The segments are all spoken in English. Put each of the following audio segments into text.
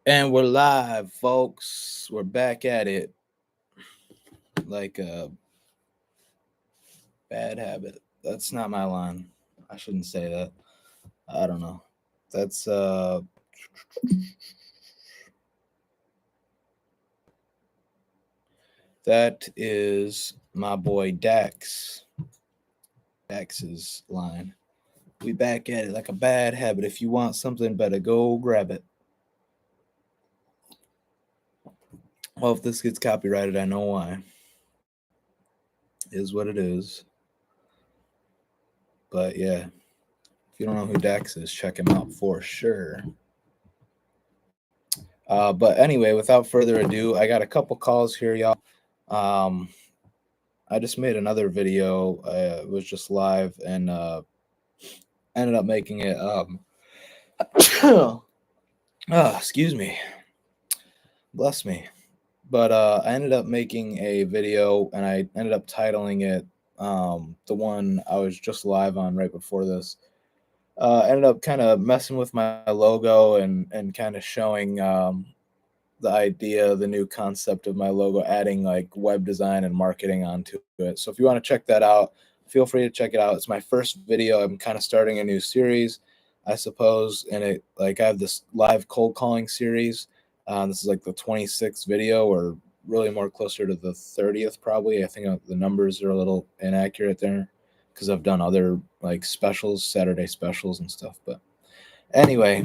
And we're live, folks. We're back at it. Like a bad habit. That's not my line. I shouldn't say that. I don't know. That's that is my boy Dax. Dax's line. We back at it like a bad habit. If you want something better, go grab it. Well, if this gets copyrighted, I know why. It is what it is. But yeah, if you don't know who Dax is, check him out for sure. But anyway, without further ado, I got a couple calls here, y'all. I just made another video. It was just live and ended up making it. Excuse me. Bless me. But I ended up making a video and I ended up titling it the one I was just live on right before this. Ended up kind of messing with my logo and kind of showing the idea, the new concept of my logo, adding like web design and marketing onto it. So if you want to check that out, feel free to check it out. It's my first video. I'm kind of starting a new series, I suppose. And it like I have this live cold calling series. This is like the 26th video, or really more closer to the 30th, probably. I think the numbers are a little inaccurate there because I've done other like specials, Saturday specials and stuff. But anyway,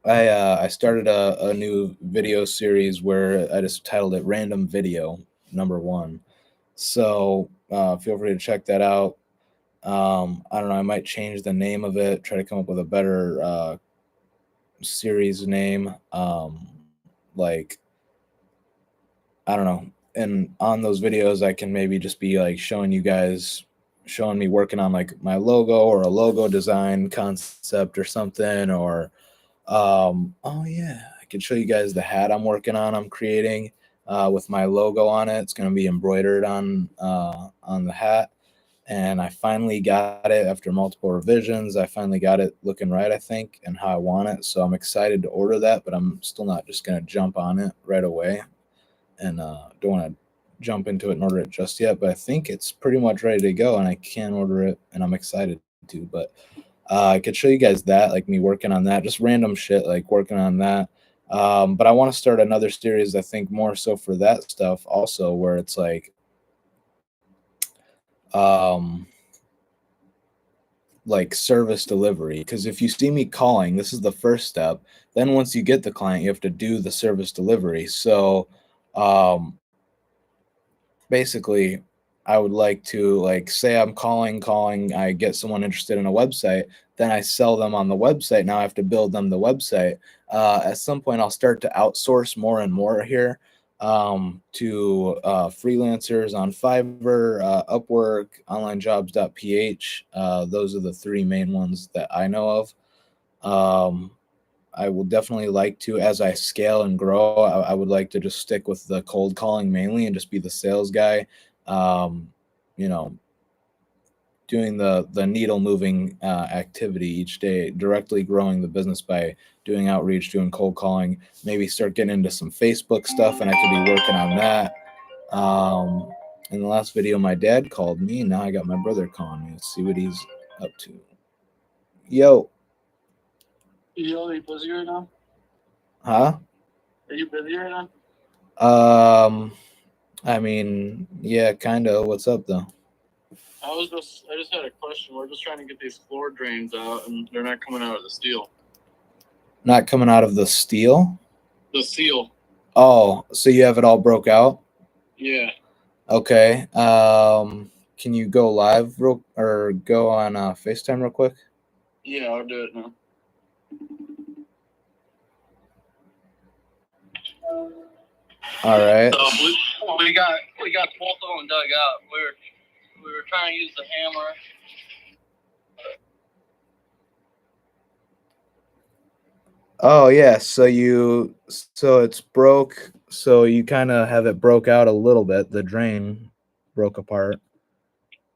I started a new video series where I just titled it Random Video #1. So feel free to check that out. I don't know, I might change the name of it, try to come up with a better series name. Like, I don't know. And on those videos, I can maybe just be like showing me working on like my logo or a logo design concept or something, or oh yeah, I can show you guys the hat I'm creating with my logo on it. It's going to be embroidered on the hat, and I finally got it after multiple revisions. I finally got it looking right, I think, and how I want it. So I'm excited to order that, but I'm still not just going to jump on it right away, and don't want to jump into it and order it just yet. But I think it's pretty much ready to go, and I can order it, and I'm excited to. But I could show you guys that, like me working on that, just random shit, like working on that. But I want to start another series, I think, more so for that stuff also, where it's like service delivery. Because if you see me calling, this is the first step. Then once you get the client, you have to do the service delivery. So basically, I would like to, like, say I'm calling, I get someone interested in a website, then I sell them on the website. Now I have to build them the website. At some point, I'll start to outsource more and more here to freelancers on Fiverr, Upwork, onlinejobs.ph. Those are the three main ones that I know of. I will definitely like to, as I scale and grow, I would like to just stick with the cold calling mainly and just be the sales guy. You know, doing the needle moving activity each day, directly growing the business by doing outreach, doing cold calling, maybe start getting into some Facebook stuff, and I could be working on that. In the last video, my dad called me, and now I got my brother calling me. Let's see what he's up to. Yo. Yo, are you busy right now? Huh? Are you busy right now? I mean, yeah, kind of. What's up, though? I just had a question. We're just trying to get these floor drains out, and they're not coming out of the steel. Not coming out of the steel? The seal. Oh, so you have it all broke out? Yeah. Okay. Can you go live or go on FaceTime real quick? Yeah, I'll do it now. All right. So we got both of them dug out. We were trying to use the hammer. Oh yeah, so it's broke. So you kind of have it broke out a little bit. The drain broke apart,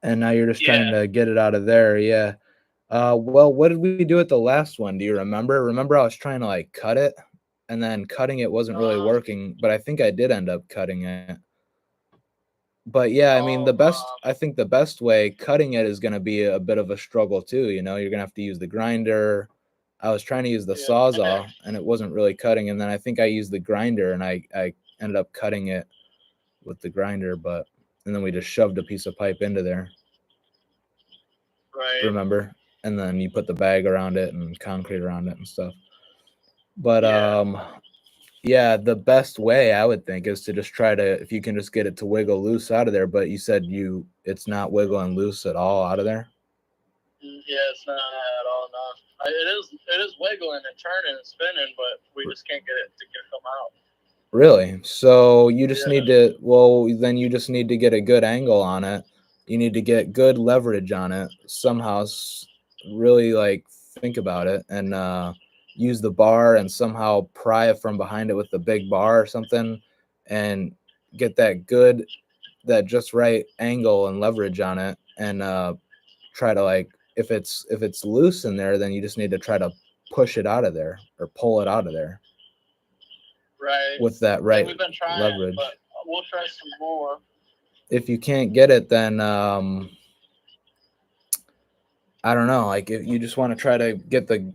and now you're just trying to get it out of there. Yeah. Well, what did we do at the last one? Do you remember? Remember I was trying to like cut it and then cutting it wasn't really working, but I think I did end up cutting it. But yeah, I mean, I think the best way cutting it is going to be a bit of a struggle too. You know, you're going to have to use the grinder. I was trying to use the Sawzall and it wasn't really cutting. And then I think I used the grinder and I ended up cutting it with the grinder, and then we just shoved a piece of pipe into there. Right. Remember? And then you put the bag around it and concrete around it and stuff. But yeah, the best way I would think is to just try to, if you can just get it to wiggle loose out of there. But you said it's not wiggling loose at all out of there. Yeah, it's not at all. No, it is wiggling and turning and spinning, but we just can't get it to come out. Really? So you just need to. Well, then you just need to get a good angle on it. You need to get good leverage on it somehow. Really like think about it and use the bar and somehow pry it from behind it with the big bar or something and get that just right angle and leverage on it and try to like if it's loose in there, then you just need to try to push it out of there or pull it out of there. Right. With that right we've been trying, leverage. But we'll try some more. If you can't get it, then I don't know. Like if you just want to try to get the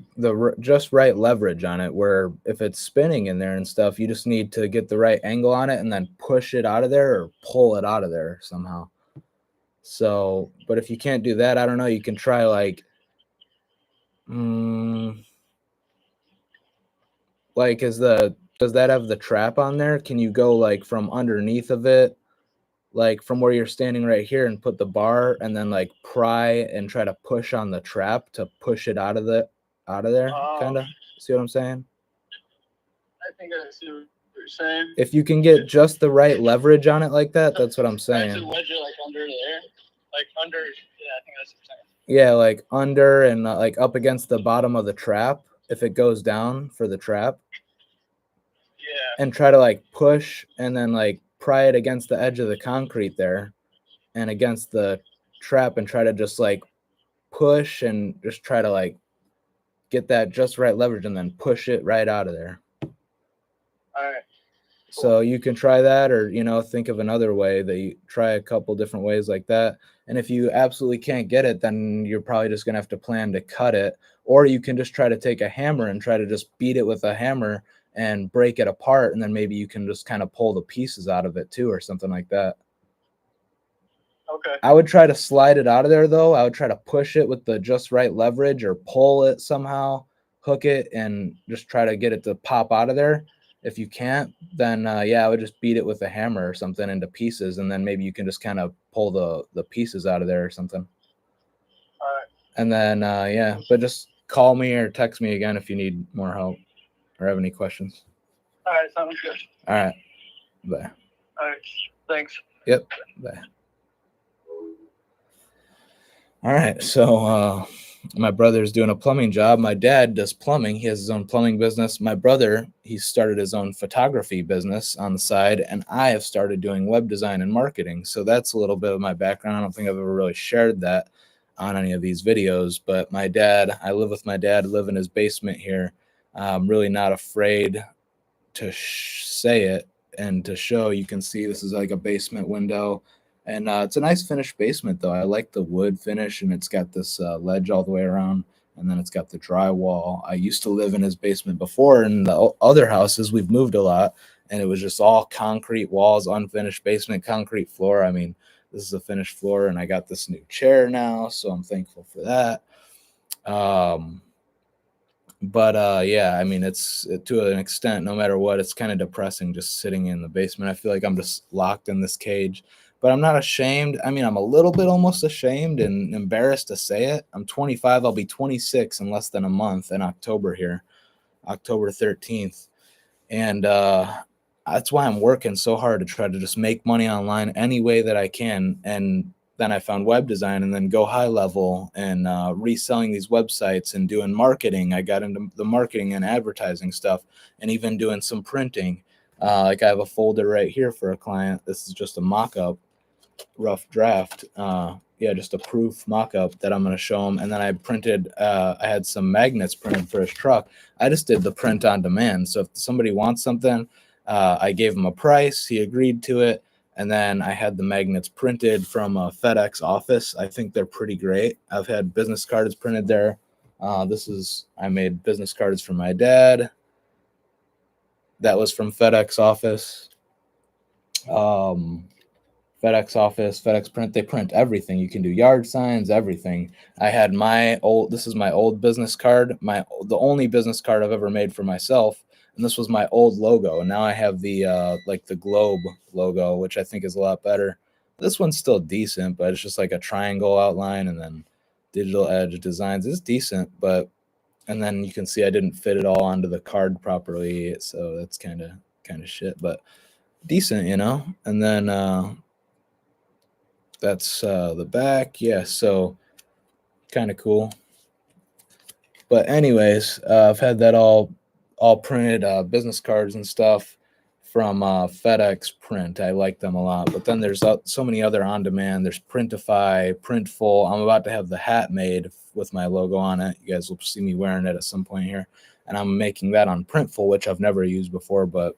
just right leverage on it, where if it's spinning in there and stuff, you just need to get the right angle on it and then push it out of there or pull it out of there somehow. So, but if you can't do that, I don't know. You can try like, like does that have the trap on there? Can you go like from underneath of it? Like from where you're standing right here and put the bar and then like pry and try to push on the trap to push it out of there kind of. See what I'm saying? I think I see what you're saying. If you can get just the right leverage on it like that, that's what I'm saying. To wedge it like under there, like under. Yeah, I think that's what you're saying. Yeah, like under and like up against the bottom of the trap if it goes down for the trap. Yeah. And try to like push and then like pry it against the edge of the concrete there and against the trap and try to just like push and just try to like get that just right leverage and then push it right out of there. All right. Cool. So you can try that, or think of another way that you try a couple different ways like that. And if you absolutely can't get it, then you're probably just gonna have to plan to cut it, or you can just try to take a hammer and try to just beat it with a hammer and break it apart, and then maybe you can just kind of pull the pieces out of it too, or something like that. Okay. I would try to slide it out of there though. I would try to push it with the just right leverage or pull it somehow, hook it, and just try to get it to pop out of there. If you can't, then I would just beat it with a hammer or something into pieces, and then maybe you can just kind of pull the pieces out of there or something. All right. And then but just call me or text me again if you need more help or have any questions. All right, sounds good. All right. Bye. All right. Thanks. Yep. Bye. All right. So my brother's doing a plumbing job. My dad does plumbing. He has his own plumbing business. My brother, he started his own photography business on the side, and I have started doing web design and marketing. So that's a little bit of my background. I don't think I've ever really shared that on any of these videos, but I live with my dad, live in his basement here. I'm really not afraid to say it and to show. You can see this is like a basement window. And it's a nice finished basement, though. I like the wood finish, and it's got this ledge all the way around, and then it's got the drywall. I used to live in his basement before. In the other houses, we've moved a lot, and it was just all concrete walls, unfinished basement, concrete floor. I mean, this is a finished floor, and I got this new chair now, so I'm thankful for that. But yeah, I mean, it's to an extent, no matter what, it's kind of depressing just sitting in the basement. I feel like I'm just locked in this cage. But I'm not ashamed. I mean, I'm a little bit almost ashamed and embarrassed to say it. I'm 25. I'll be 26 in less than a month in October here, October 13th. And that's why I'm working so hard to try to just make money online any way that I can. And then I found web design and then go high level and reselling these websites and doing marketing. I got into the marketing and advertising stuff and even doing some printing. Like I have a folder right here for a client. This is just a mock-up. Rough draft. just a proof mock-up that I'm going to show him. And then I printed, I had some magnets printed for his truck. I just did the print on demand. So if somebody wants something, I gave him a price, he agreed to it. And then I had the magnets printed from a FedEx office. I think they're pretty great. I've had business cards printed there. I made business cards for my dad. That was from FedEx office. FedEx print, they print everything. You can do yard signs, everything. I had this is my old business card, the only business card I've ever made for myself. And this was my old logo. And now I have the like the globe logo, which I think is a lot better. This one's still decent, but it's just like a triangle outline and then digital edge designs. It's decent, and then you can see I didn't fit it all onto the card properly. So that's kind of shit, but decent, And then that's the back. Yeah, so kind of cool. But anyways, I've had that all printed, business cards and stuff from FedEx Print. I like them a lot. But then there's so many other on demand. There's Printify, Printful. I'm about to have the hat made with my logo on it. You guys will see me wearing it at some point here. And I'm making that on Printful, which I've never used before, but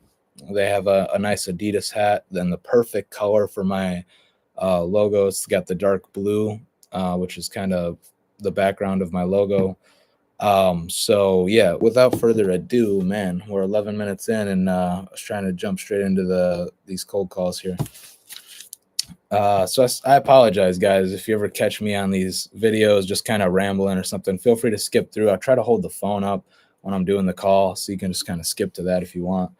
they have a nice Adidas hat, then the perfect color for my logo. It's got the dark blue, which is kind of the background of my logo. So yeah, without further ado, man, we're 11 minutes in, and I was trying to jump straight into these cold calls here. So I apologize, guys, if you ever catch me on these videos just kind of rambling or something. Feel free to skip through. I try to hold the phone up when I'm doing the call, so you can just kind of skip to that if you want.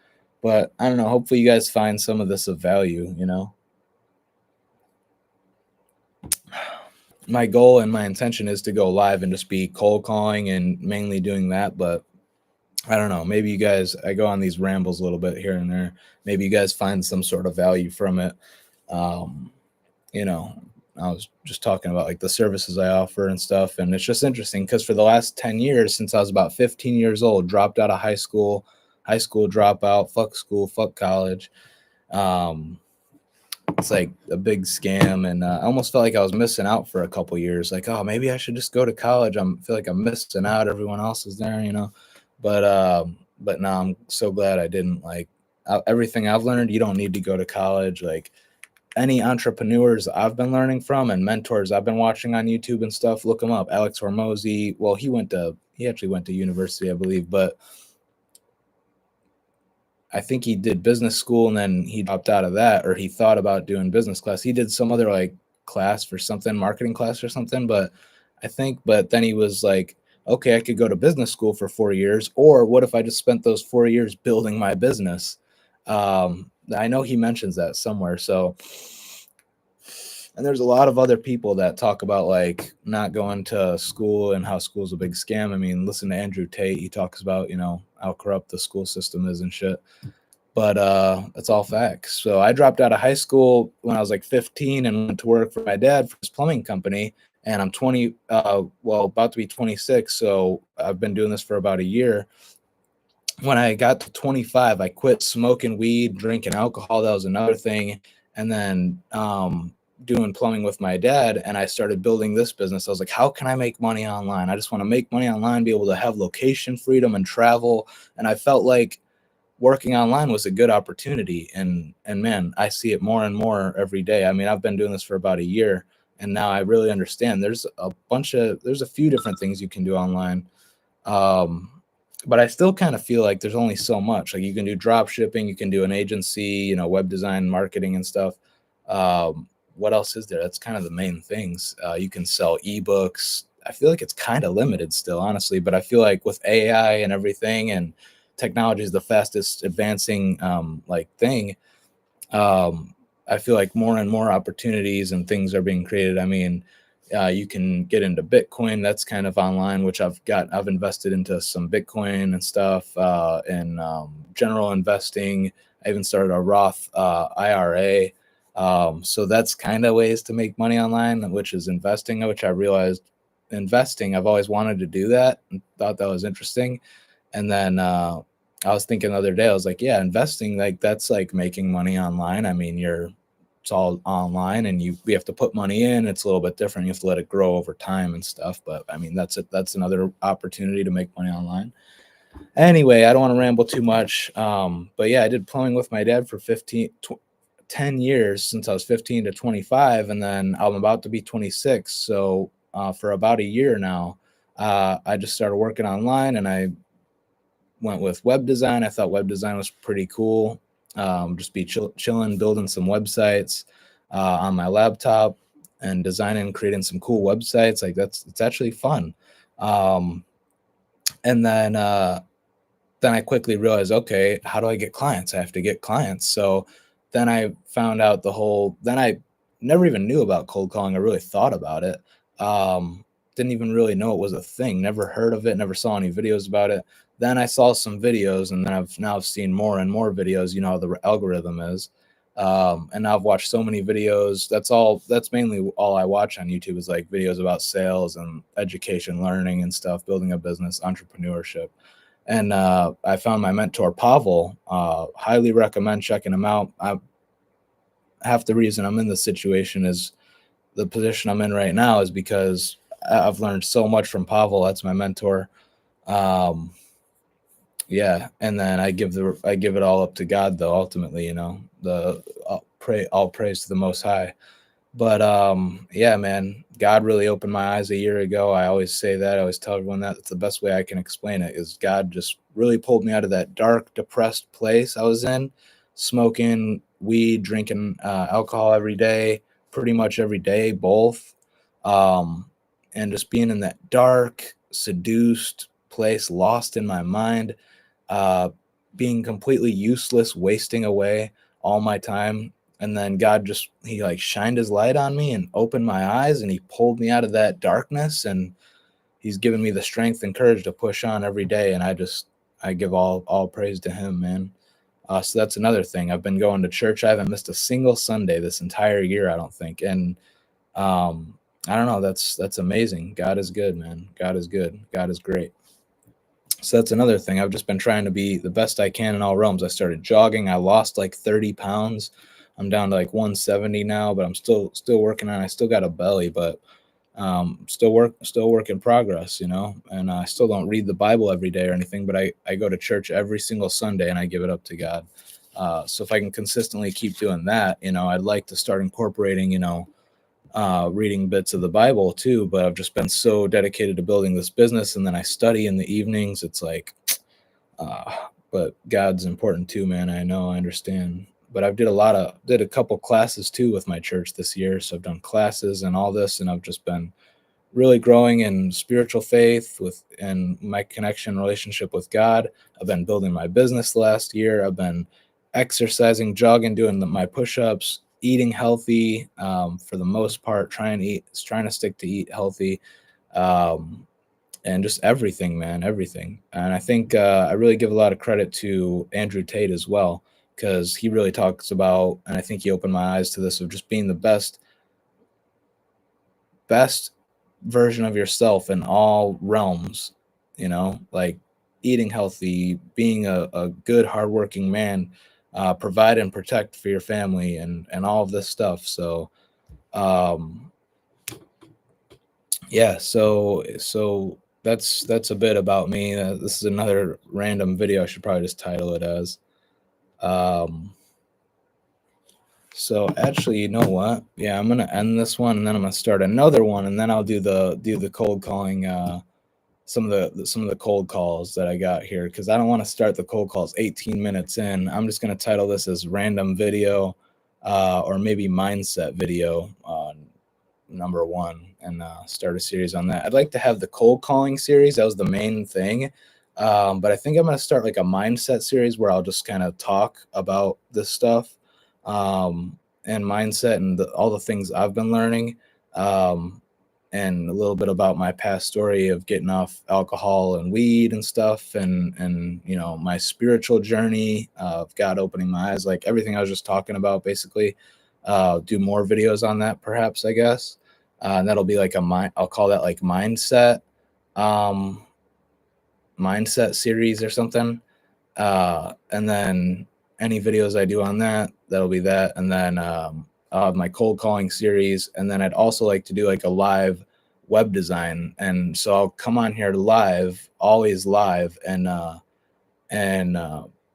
But I don't know. Hopefully, you guys find some of this of value. My goal and my intention is to go live and just be cold calling and mainly doing that. But I don't know. Maybe you guys, I go on these rambles a little bit here and there. Maybe you guys find some sort of value from it. I was just talking about like the services I offer and stuff. And it's just interesting because for the last 10 years, since I was about 15 years old, dropped out of high school dropout, fuck school, fuck college. It's like a big scam, and I almost felt like I was missing out for a couple years. Like, oh, maybe I should just go to college. I feel like I'm missing out. Everyone else is there, But now I'm so glad I didn't. Like everything I've learned, you don't need to go to college. Like any entrepreneurs I've been learning from and mentors I've been watching on YouTube and stuff, look them up. Alex Hormozi. Well, he actually went to university, I believe, but I think he did business school and then he dropped out of that, or he thought about doing business class. He did some other like class for something, marketing class or something. But then he was like, okay, I could go to business school for 4 years, or what if I just spent those 4 years building my business? I know he mentions that somewhere. So, and there's a lot of other people that talk about like not going to school and how school's a big scam. I mean, listen to Andrew Tate. He talks about, how corrupt the school system is and shit. But it's all facts. So I dropped out of high school when I was like 15 and went to work for my dad for his plumbing company. And I'm 20, about to be 26. So I've been doing this for about a year. When I got to 25, I quit smoking weed, drinking alcohol. That was another thing. And then doing plumbing with my dad, and I started building this business. I was like, how can I make money online? I just want to make money online, be able to have location freedom and travel. And I felt like working online was a good opportunity. And man, I see it more and more every day. I mean, I've been doing this for about a year, and now I really understand there's a few different things you can do online. But I still kind of feel like there's only so much. Like you can do drop shipping, you can do an agency, web design, marketing and stuff. What else is there? That's kind of the main things. You can sell ebooks. I feel like it's kind of limited still, honestly, but I feel like with AI and everything, and technology is the fastest advancing thing. I feel like more and more opportunities and things are being created. I mean, you can get into Bitcoin. That's kind of online, which I've invested into some Bitcoin and stuff, and general investing. I even started a Roth IRA. So that's kind of ways to make money online, which is investing, which I realized I've always wanted to do that and thought that was interesting. And then I was thinking the other day, I was like, yeah, investing, like that's like making money online. I mean, you're it's all online, and we have to put money in. It's a little bit different. You have to let it grow over time and stuff. But I mean, that's it. That's another opportunity to make money online. Anyway, I don't want to ramble too much. But yeah, I did plumbing with my dad for 10 years, since I was 15 to 25, and then I'm about to be 26. So for about a year now, I just started working online, and I went with web design. I thought web design was pretty cool. Just be chilling, building some websites on my laptop and designing, creating some cool websites. Like it's actually fun. And then I quickly realized, okay, how do I get clients? I have to get clients. So then I found out then I never even knew about cold calling. I really thought about it. Didn't even really know it was a thing. Never heard of it. Never saw any videos about it. Then I saw some videos, and then I've seen more and more videos. You know how the algorithm is. And now I've watched so many videos. That's mainly all I watch on YouTube, is like videos about sales and education, learning and stuff, building a business, entrepreneurship. And I found my mentor, Pavel. Highly recommend checking him out. Half the reason I'm in this situation is the position I'm in right now is because I've learned so much from Pavel. That's my mentor. Yeah, and then I give it all up to God, though. Ultimately, all praise to the Most High. But yeah, man, God really opened my eyes a year ago. I always say that. I always tell everyone that. It's the best way I can explain it, is God just really pulled me out of that dark, depressed place I was in, smoking weed, drinking alcohol every day, pretty much every day, both. And just being in that dark, seduced place, lost in my mind, being completely useless, wasting away all my time. And then God he like shined his light on me and opened my eyes, and he pulled me out of that darkness, and he's given me the strength and courage to push on every day. And I give all praise to him, man. So that's another thing. I've been going to church. I haven't missed a single Sunday this entire year, I don't think. And I don't know. That's amazing. God is good, man. God is good. God is great. So that's another thing. I've just been trying to be the best I can in all realms. I started jogging. I lost like 30 pounds. I'm down to like 170 now, but I'm still working on it. I still got a belly, but still work in progress, and I still don't read the Bible every day or anything, but I go to church every single Sunday, and I give it up to God. So if I can consistently keep doing that, I'd like to start incorporating, reading bits of the Bible too, but I've just been so dedicated to building this business, and then I study in the evenings. It's like, but God's important too, man. I know, I understand. But I've did a couple classes too with my church this year. So I've done classes and all this, and I've just been really growing in spiritual faith and my connection relationship with God. I've been building my business last year. I've been exercising, jogging, doing my push-ups, eating healthy, for the most part, trying to stick to eat healthy, and just everything, man, everything. And I think I really give a lot of credit to Andrew Tate as well, because he really talks about, and I think he opened my eyes to this, of just being the best version of yourself in all realms, like eating healthy, being a good, hardworking man, provide and protect for your family, and all of this stuff. So, yeah, so that's a bit about me. This is another random video. I should probably just title it as. So actually, you know what? Yeah, I'm gonna end this one, and then I'm gonna start another one, and then I'll do the cold calling, some of the cold calls that I got here, because I don't want to start the cold calls 18 minutes in. I'm just gonna title this as random video, or maybe mindset video, number 1, and start a series on that. I'd like to have the cold calling series. That was the main thing. But I think I'm going to start like a mindset series where I'll just kind of talk about this stuff, and mindset, and all the things I've been learning, and a little bit about my past story of getting off alcohol and weed and stuff, and my spiritual journey of God opening my eyes, like everything I was just talking about, basically. Do more videos on that, perhaps, I guess. And that'll be like I'll call that like mindset series or something. And then any videos I do on that'll be that. And then my cold calling series, and then I'd also like to do like a live web design. And so I'll come on here live, always live, and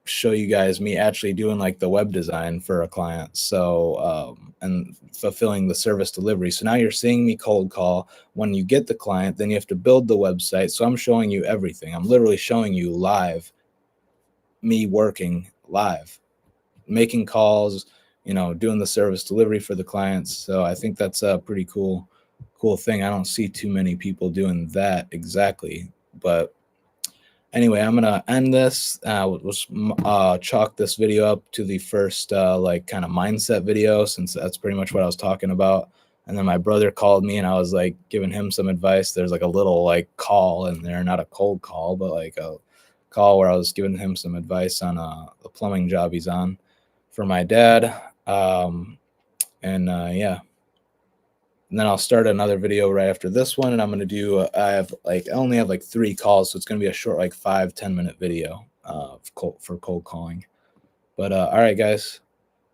show you guys me actually doing like the web design for a client. So and fulfilling the service delivery. So now you're seeing me cold call. When you get the client, then you have to build the website. So I'm showing you everything. I'm literally showing you live, me working live, making calls, doing the service delivery for the clients. So I think that's a pretty cool thing. I don't see too many people doing that exactly, but anyway, I'm gonna end this. We'll chalk this video up to the first like kind of mindset video, since that's pretty much what I was talking about. And then my brother called me, and I was like giving him some advice. There's like a little like call in there, not a cold call, but like a call where I was giving him some advice on the plumbing job he's on for my dad. Yeah. And then I'll start another video right after this one, and I'm going to do, I only have like 3 calls, so it's going to be a short, like 5-10 minute video for cold calling. But all right, guys,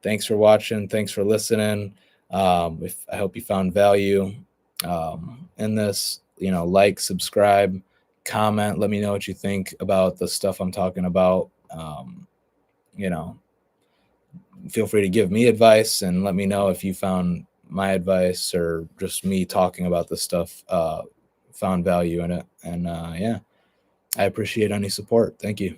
thanks for watching. Thanks for listening. I hope you found value in this. Like, subscribe, comment, let me know what you think about the stuff I'm talking about. Feel free to give me advice, and let me know if you found my advice or just me talking about this stuff found value in it. And yeah, I appreciate any support. Thank you.